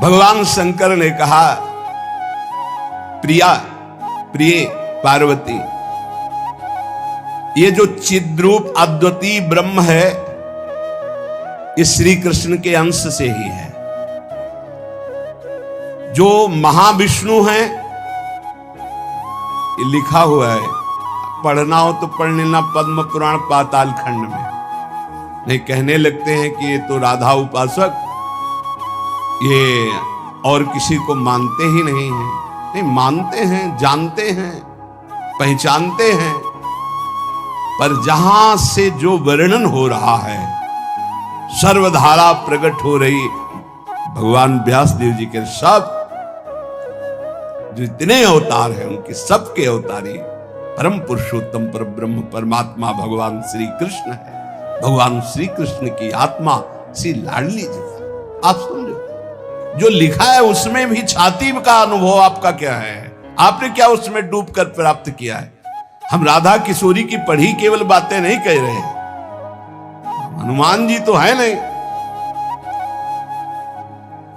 भगवान शंकर ने कहा, प्रिया, प्रिय पार्वती, ये जो चिद्रूप अद्वितीय ब्रह्म है, ये श्री कृष्ण के अंश से ही है। जो महाविष्णु है, ये लिखा हुआ है, पढ़ना हो तो पढ़ लेना पद्म पुराण पाताल खंड में। नहीं कहने लगते हैं कि ये तो राधा उपासक, ये और किसी को मानते ही नहीं है। नहीं, मानते हैं, जानते हैं, पहचानते हैं, पर जहां से जो वर्णन हो रहा है, सर्वधारा प्रकट हो रही भगवान व्यासदेव जी के सब जितने अवतार हैं, उनके सबके अवतारी परम पुरुषोत्तम पर ब्रह्म परमात्मा भगवान श्री कृष्ण है। भगवान श्री कृष्ण की आत्मा श्री लाडली जी। आप समझो, जो लिखा है उसमें भी छाती का अनुभव आपका क्या है? आपने क्या उसमें डूबकर प्राप्त किया है? हम राधा किशोरी की पढ़ी केवल बातें नहीं कह रहे हैं। हनुमान जी तो है नहीं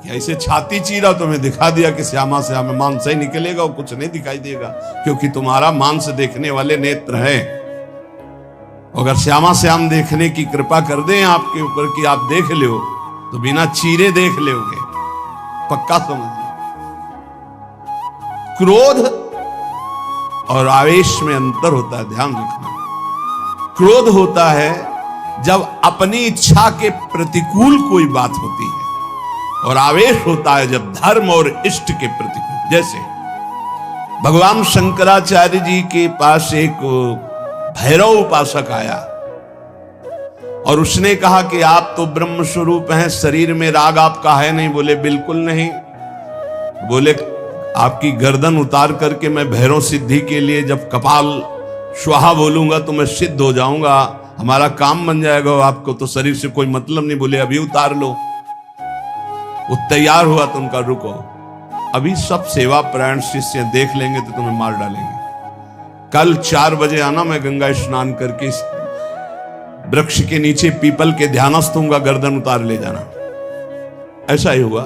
कि ऐसे छाती चीरा तुम्हें दिखा दिया कि श्यामा श्यामा मांस ही निकलेगा और कुछ नहीं दिखाई देगा, क्योंकि तुम्हारा मांस देखने वाले नेत्र हैं। अगर श्यामा श्याम देखने की कृपा कर दें आपके ऊपर कि आप देख लो, तो बिना चीरे देख लोगे, पक्का समझिए। क्रोध और आवेश में अंतर होता है, ध्यान रखना। क्रोध होता है जब अपनी इच्छा के प्रतिकूल कोई बात होती है, और आवेश होता है जब धर्म और इष्ट के प्रतिकूल। जैसे भगवान शंकराचार्य जी के पास एक भैरव उपासक आया और उसने कहा कि आप तो ब्रह्म स्वरूप हैं, शरीर में राग आपका है नहीं। बोले बिल्कुल नहीं। बोले आपकी गर्दन उतार करके मैं भैरव सिद्धि के लिए जब कपाल स्वाहा बोलूंगा तो मैं सिद्ध हो जाऊंगा, हमारा काम बन जाएगा, आपको तो शरीर से कोई मतलब नहीं। बोले अभी उतार लो। वो तैयार हुआ तो उनका रुको, अभी सब सेवा परायण शिष्य देख लेंगे तो तुम्हें मार डालेंगे। कल 4 बजे आना, मैं गंगा स्नान करके इस वृक्ष के नीचे पीपल के ध्यानस्थ हूंगा, गर्दन उतार ले जाना। ऐसा ही हुआ।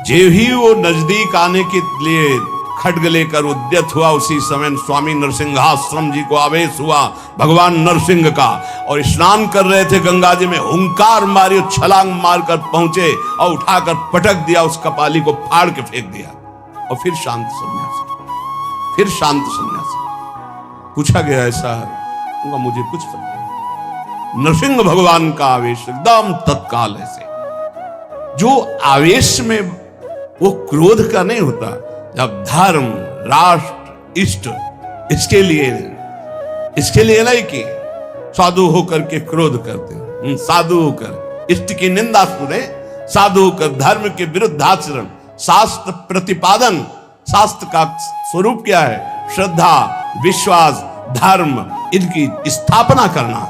जो ही वो नजदीक आने के लिए खड्ग लेकर उद्यत हुआ, उसी समय स्वामी नरसिंहाश्रम जी को आवेश हुआ भगवान नरसिंह का, और स्नान कर रहे थे गंगा जी में, हुंकार मारी, छलांग मारकर पहुंचे और उठाकर पटक दिया, उस कपाली को फाड़ के फेंक दिया, और फिर शांत सन्यासी, फिर शांत सन्यासी। पूछा गया ऐसा है, मुझे कुछ पता नहीं। नरसिंह भगवान का आवेश एकदम तत्काल ऐसे, जो आवेश में वो क्रोध का नहीं होता। जब धर्म, राष्ट्र, इष्ट, इसके लिए नहीं कि साधु होकर के क्रोध करते, साधु होकर इष्ट की निंदा सुने, साधु होकर धर्म के विरुद्ध आचरण, शास्त्र प्रतिपादन। शास्त्र का स्वरूप क्या है? श्रद्धा, विश्वास, धर्म, इनकी स्थापना करना,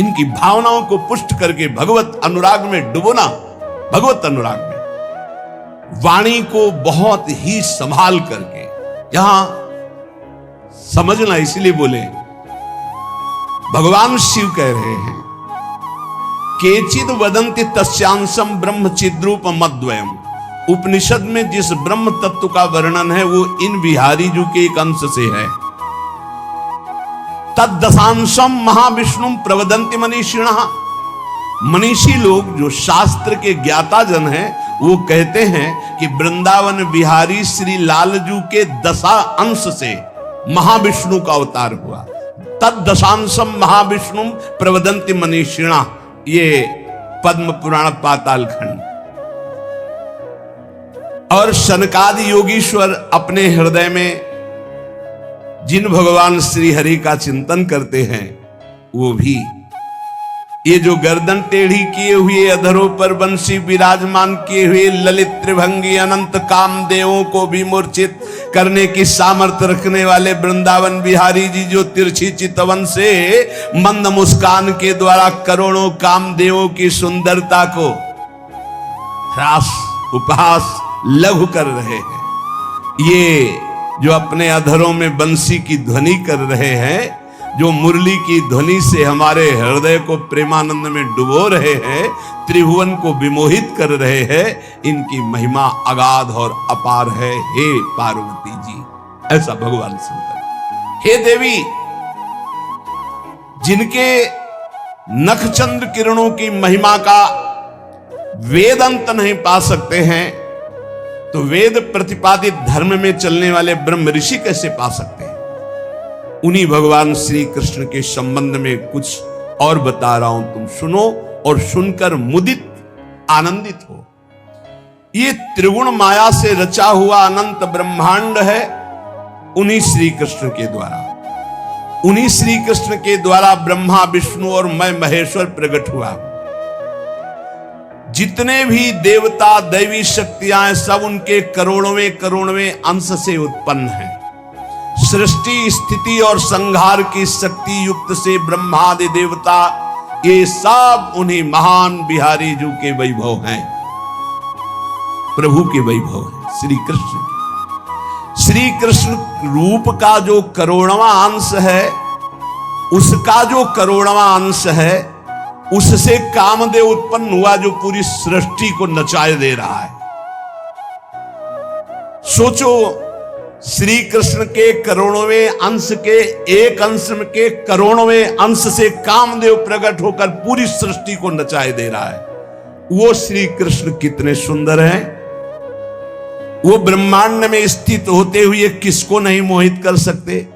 इनकी भावनाओं को पुष्ट करके भगवत अनुराग में डुबोना। भगवत अनुराग में वाणी को बहुत ही संभाल करके, यहां समझना, इसलिए बोले भगवान शिव कह रहे हैं, केचिद वदंति तस्यांशम ब्रह्म चिद्रूप मद्वयम। उपनिषद में जिस ब्रह्म तत्व का वर्णन है वो इन बिहारी जी के एक अंश से है। तद्दशांशम महाविष्णु प्रवदंति मनीषिणः। मनीषी लोग जो शास्त्र के ज्ञाता जन हैं, वो कहते हैं कि वृंदावन बिहारी श्री लालजू के 10 अंश से महाविष्णु का अवतार हुआ। तद्दशांशम महाविष्णु प्रवदंति मनीषिणः, ये पद्म पुराण पाताल खंड। और शनकादि योगीश्वर अपने हृदय में जिन भगवान श्री हरि का चिंतन करते हैं, वो भी ये जो गर्दन टेढ़ी किए हुए, अधरों पर बंसी विराजमान किए हुए ललित त्रिभंगी अनंत कामदेवों को भी मूर्छित करने की सामर्थ्य रखने वाले वृंदावन बिहारी जी, जो तिरछी चितवन से मंद मुस्कान के द्वारा करोड़ों कामदेवों की सुंदरता को ह्रास, उपहास, लघु कर रहे हैं, ये जो अपने अधरों में बंसी की ध्वनि कर रहे हैं, जो मुरली की ध्वनि से हमारे हृदय को प्रेमानंद में डुबो रहे हैं, त्रिभुवन को विमोहित कर रहे हैं, इनकी महिमा अगाध और अपार है। हे पार्वती जी, ऐसा भगवान शंकर। हे देवी, जिनके नखचंद्र किरणों की महिमा का वेद अंत नहीं पा सकते हैं, तो वेद प्रतिपादित धर्म में चलने वाले ब्रह्म ऋषि कैसे पा सकते हैं? उन्हीं भगवान श्री कृष्ण के संबंध में कुछ और बता रहा हूं, तुम सुनो और सुनकर मुदित आनंदित हो। ये त्रिगुण माया से रचा हुआ अनंत ब्रह्मांड है, उन्हीं श्री कृष्ण के द्वारा, उन्हीं श्री कृष्ण के द्वारा ब्रह्मा विष्णु और मैं महेश्वर प्रकट हुआ। जितने भी देवता दैवी शक्तियां सब उनके करोड़वें अंश से उत्पन्न हैं। सृष्टि स्थिति और संहार की शक्ति युक्त से ब्रह्मादि देवता, ये सब उन्हीं महान बिहारी जी के वैभव हैं, प्रभु के वैभव हैं, श्री कृष्ण के। श्री कृष्ण रूप का जो करोड़वां अंश है, उसका जो करोड़वां अंश है, उससे कामदेव उत्पन्न हुआ जो पूरी सृष्टि को नचाए दे रहा है। सोचो, श्री कृष्ण के करोड़वें अंश के एक अंश के करोड़वें अंश से कामदेव प्रकट होकर पूरी सृष्टि को नचाए दे रहा है। वो श्री कृष्ण कितने सुंदर हैं। वो ब्रह्मांड में स्थित होते हुए किसको नहीं मोहित कर सकते।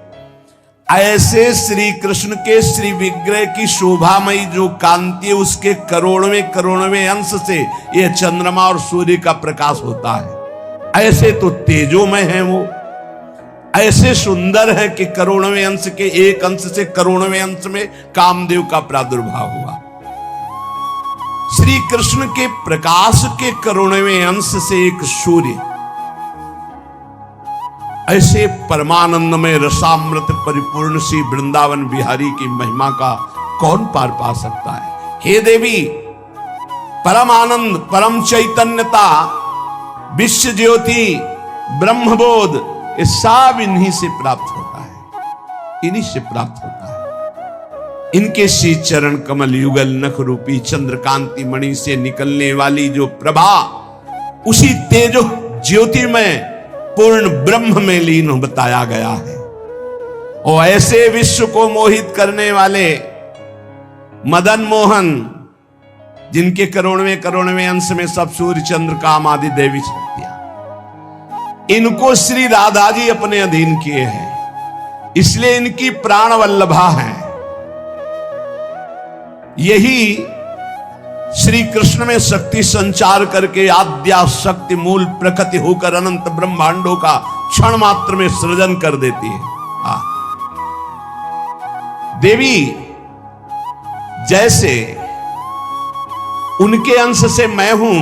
ऐसे श्री कृष्ण के श्री विग्रह की शोभामयी जो कांति है, उसके करोड़वें अंश से यह चंद्रमा और सूर्य का प्रकाश होता है। ऐसे तो तेजोमय है वो, ऐसे सुंदर है कि करोड़वें अंश के एक अंश से करोड़वें अंश में कामदेव का प्रादुर्भाव हुआ। श्री कृष्ण के प्रकाश के करोड़वें अंश से एक सूर्य, ऐसे परमानंद में रसामृत परिपूर्ण श्री वृंदावन बिहारी की महिमा का कौन पार पा सकता है। हे देवी, परम आनंद, परम चैतन्यता, विश्व ज्योति, ब्रह्मबोध, ये सब इन्हीं से प्राप्त होता है, इन्हीं से प्राप्त होता है। इनके श्री चरण कमल युगल नख रूपी चंद्रकांति मणि से निकलने वाली जो प्रभा, उसी तेजो ज्योति में पूर्ण ब्रह्म में लीन बताया गया है। और ऐसे विश्व को मोहित करने वाले मदन मोहन, जिनके करोड़वें अंश में सब सूर्य चंद्र काम आदि देवी शक्तियां, इनको श्री राधा जी अपने अधीन किए हैं, इसलिए इनकी प्राण वल्लभा है। यही श्री कृष्ण में शक्ति संचार करके आद्या शक्ति मूल प्रकृति होकर अनंत ब्रह्मांडों का क्षण मात्र में सृजन कर देती है। देवी जैसे उनके अंश से मैं हूं,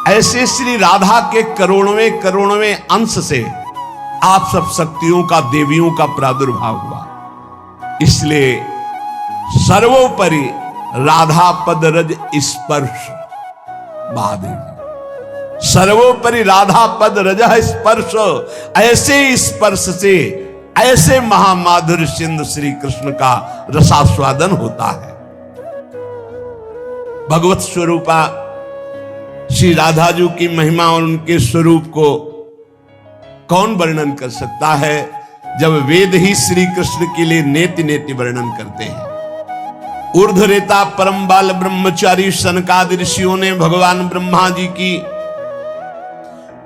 ऐसे श्री राधा के करोड़वें अंश से आप सब शक्तियों का, देवियों का प्रादुर्भाव हुआ। इसलिए सर्वोपरि राधा पद रज स्पर्श, महादेव, सर्वोपरि राधा पद रज स्पर्श, ऐसे स्पर्श से ऐसे महामाधुर्य सिंधु श्री कृष्ण का रसास्वादन होता है। भगवत स्वरूपा श्री राधा जी की महिमा और उनके स्वरूप को कौन वर्णन कर सकता है, जब वेद ही श्री कृष्ण के लिए नेति नेति वर्णन करते हैं। ऊर्ध्वरेता परम बाल ब्रह्मचारी सनकादि ऋषियों ने भगवान ब्रह्मा जी की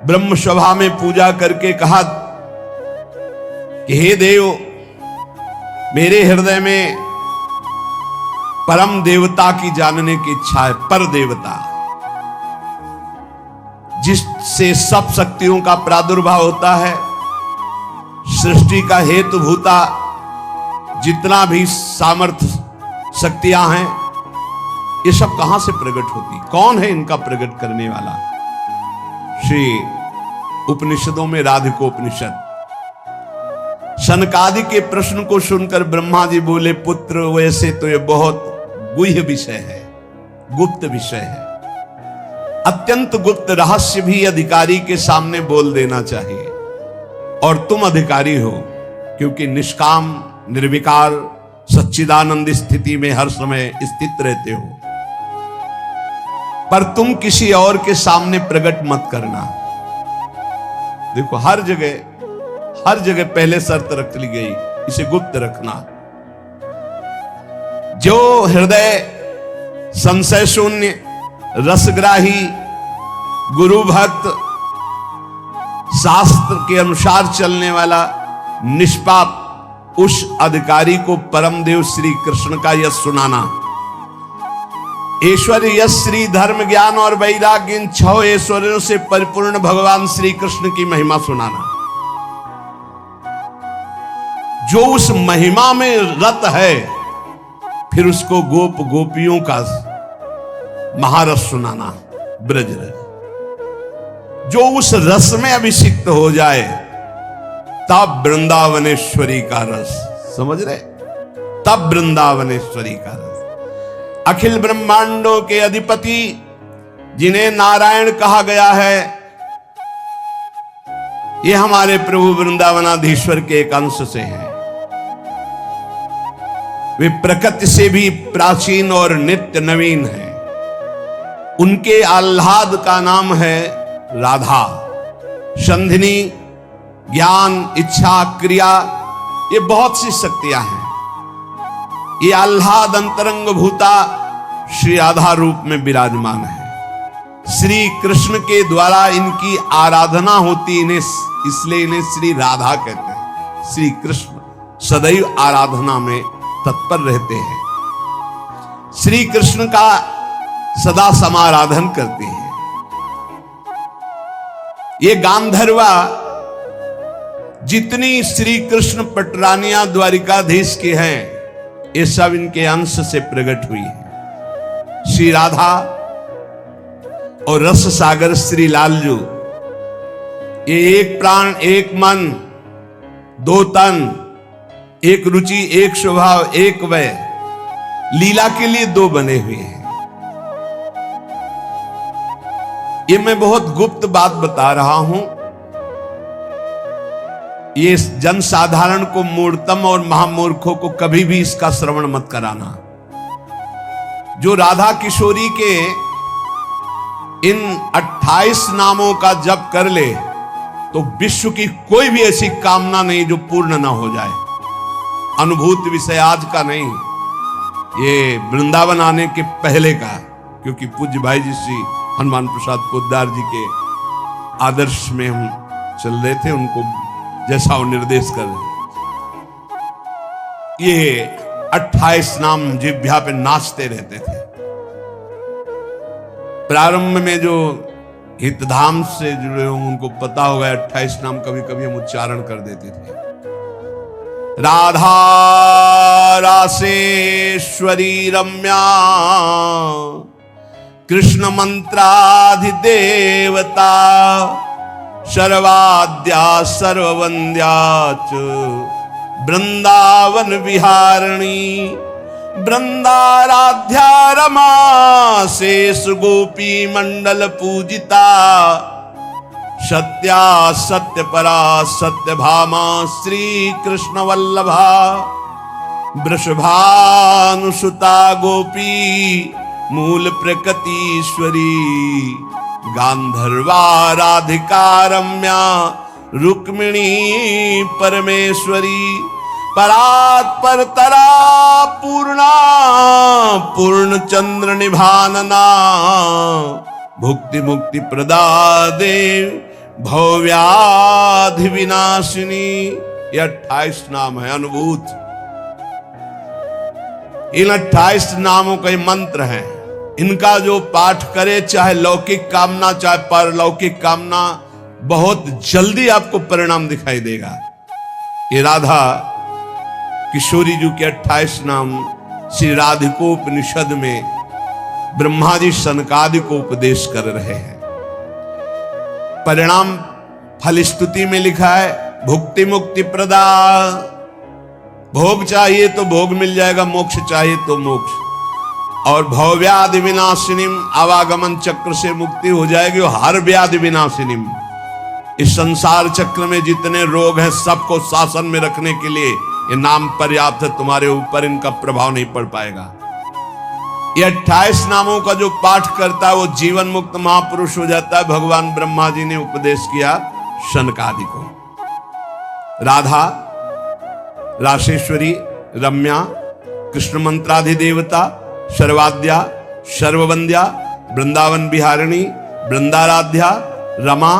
ब्रह्म सभा में पूजा करके कहा कि हे देव, मेरे हृदय में परम देवता की जानने की इच्छा है। पर देवता, जिससे सब शक्तियों का प्रादुर्भाव होता है, सृष्टि का हेतु भूता जितना भी सामर्थ्य शक्तियां हैं, ये सब कहां से प्रकट होती, कौन है इनका प्रकट करने वाला? श्री उपनिषदों में राधिकोपनिषद, सनकादि के प्रश्न को सुनकर ब्रह्मा जी बोले, पुत्र वैसे तो ये बहुत गुह्य विषय है, गुप्त विषय है, अत्यंत गुप्त रहस्य भी अधिकारी के सामने बोल देना चाहिए। और तुम अधिकारी हो, क्योंकि निष्काम, निर्विकार, सच्चिदानंद स्थिति में हर समय स्थित रहते हो, पर तुम किसी और के सामने प्रकट मत करना। देखो हर जगह पहले शर्त रख ली गई, इसे गुप्त रखना। जो हृदय संशय शून्य, रसग्राही, गुरु भक्त, शास्त्र के अनुसार चलने वाला, निष्पाप, उस अधिकारी को परमदेव श्री कृष्ण का यश सुनाना। ऐश्वर्य, यश, श्री, धर्म, ज्ञान और वैराग्य, इन 6 ऐश्वर्यों से परिपूर्ण भगवान श्री कृष्ण की महिमा सुनाना। जो उस महिमा में रत है, फिर उसको गोप गोपियों का महारस सुनाना, ब्रज रस। जो उस रस में अभिषिक्त हो जाए, तब वृंदावनेश्वरी का रस, समझ रहे, तब वृंदावनेश्वरी का रस। अखिल ब्रह्मांडों के अधिपति, जिन्हें नारायण कहा गया है, ये हमारे प्रभु वृंदावनाधीश्वर के एक अंश से हैं। वे प्रकृति से भी प्राचीन और नित्य नवीन हैं। उनके आह्लाद का नाम है राधा। संधिनी, ज्ञान, इच्छा, क्रिया, ये बहुत सी शक्तियां हैं। ये आह्लाद अंतरंग भूता श्री राधा रूप में विराजमान है। श्री कृष्ण के द्वारा इनकी आराधना होती, इन्हें इसलिए इन्हें श्री राधा कहते हैं। श्री कृष्ण सदैव आराधना में तत्पर रहते हैं। श्री कृष्ण का सदा समाराधन करते हैं। ये गांधर्वा जितनी श्री कृष्ण पटरानियां द्वारिकाधीश के हैं, ये सब इनके अंश से प्रकट हुई है। श्री राधा और रस सागर श्री लालजू, ये एक प्राण, एक मन, 2 तन, एक रुचि, एक स्वभाव, एक वय, लीला के लिए 2 बने हुए हैं। ये मैं बहुत गुप्त बात बता रहा हूं। ये जन साधारण को, मूर्तम और महामूर्खों को कभी भी इसका श्रवण मत कराना। जो राधा किशोरी के इन 28 नामों का जप कर ले, तो विश्व की कोई भी ऐसी कामना नहीं जो पूर्ण ना हो जाए। अनुभूत विषय आज का नहीं, ये वृंदावन आने के पहले का, क्योंकि पूज्य भाई जी श्री हनुमान प्रसाद पोद्दार जी के आदर्श में हम चल रहे थे, उनको जैसा वो निर्देश कर रहे। ये 28 नाम जिह्वा पे नाचते रहते थे। प्रारंभ में जो हितधाम से जुड़े हों उनको पता होगा, 28 नाम कभी कभी हम उच्चारण कर देते थे। राधा रासेश्वरी रम्या, कृष्ण मंत्राधिदेवता, सर्वाद्या सर्ववंद्या च वृंदावन विहारिणी, वृंदाराध्या रमा शेष गोपी मंडल पूजिता, सत्या सत्य परा सत्य भामा श्री कृष्ण वल्लभा, वृषभानुसुता गोपी मूल प्रकृतीश्वरी, गांधर्वा राधिका रम्या रुक्मिणी परमेश्वरी, परात् परतरा पूर्णा पूर्ण चंद्र निभानना, भुक्ति मुक्ति प्रदा देव भव्याधि विनाशिनी। ये 28 नाम है अनुभूत। इन 28 नामों का मंत्र है। इनका जो पाठ करे, चाहे लौकिक कामना चाहे परलौकिक कामना, बहुत जल्दी आपको परिणाम दिखाई देगा। ये राधा किशोरी जी के 28 नाम श्री राधिकोपनिषद में ब्रह्मा जी सनकादि को उपदेश कर रहे हैं। परिणाम फलस्तुति में लिखा है, भुक्ति मुक्ति प्रदा। भोग चाहिए तो भोग मिल जाएगा, मोक्ष चाहिए तो मोक्ष। और भवव्याधि विनाशिनीम, आवागमन चक्र से मुक्ति हो जाएगी। और हर व्याधि विनाशिनीम, इस संसार चक्र में जितने रोग हैं सबको शासन में रखने के लिए ये नाम पर्याप्त है, तुम्हारे ऊपर इनका प्रभाव नहीं पड़ पाएगा। ये 28 नामों का जो पाठ करता है वो जीवन मुक्त महापुरुष हो जाता है। भगवान ब्रह्मा जी ने उपदेश किया शनकादि को। राधा, राशेश्वरी, रम्या, कृष्ण मंत्राधिदेवता, सर्वाद्या, सर्ववंद्या, वृंदावन बिहारिणी, वृंदाराध्या, रमा,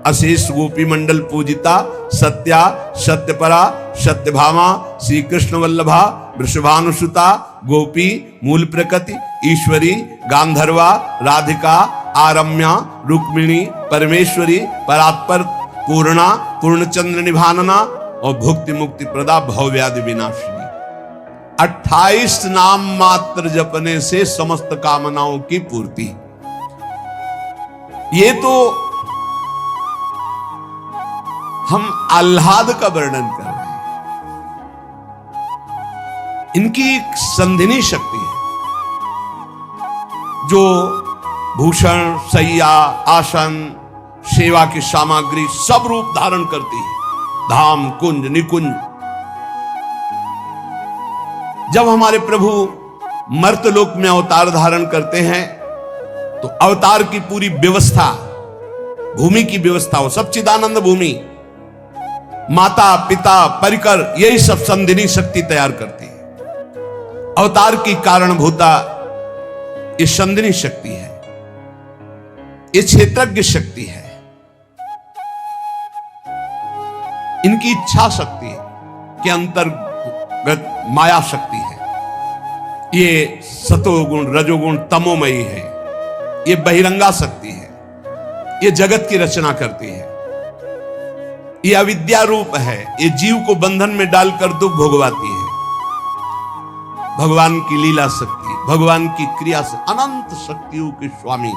अशेष गोपी मंडल पूजिता, सत्या, सत्यपरा, सत्यभामा, श्री कृष्ण वल्लभा, वृषभानुसुता, गोपी, मूल प्रकृति, ईश्वरी, गांधर्वा, राधिका, आरम्या, रुक्मिणी, परमेश्वरी, परात्पर, पूर्णा, पूर्णचंद्र निभानना और भुक्ति मुक्ति प्रदा, भवव्याधि विनाशिनी। 28 नाम मात्र जपने से समस्त कामनाओं की पूर्ति। ये तो हम आह्लाद का वर्णन कर रहे हैं। इनकी एक संधिनी शक्ति है जो भूषण, शैया, आसन, सेवा की सामग्री सब रूप धारण करती है। धाम, कुंज, निकुंज। जब हमारे प्रभु मर्तलोक में अवतार धारण करते हैं तो अवतार की पूरी व्यवस्था, भूमि की व्यवस्था हो, सच्चिदानंद भूमि, माता, पिता, परिकर, यही सब संधिनी शक्ति तैयार करती है। अवतार की कारणभूता ये संधिनी शक्ति है, ये क्षेत्रज्ञ शक्ति है, इनकी इच्छा शक्ति के अंतर्गत माया शक्ति है। ये सतोगुण, रजोगुण, तमोमयी है। ये बहिरंगा शक्ति है। ये जगत की रचना करती है। ये अविद्या रूप है। ये जीव को बंधन में डालकर दुख भोगवाती है। भगवान की लीला शक्ति, भगवान की क्रिया से अनंत शक्तियों के स्वामी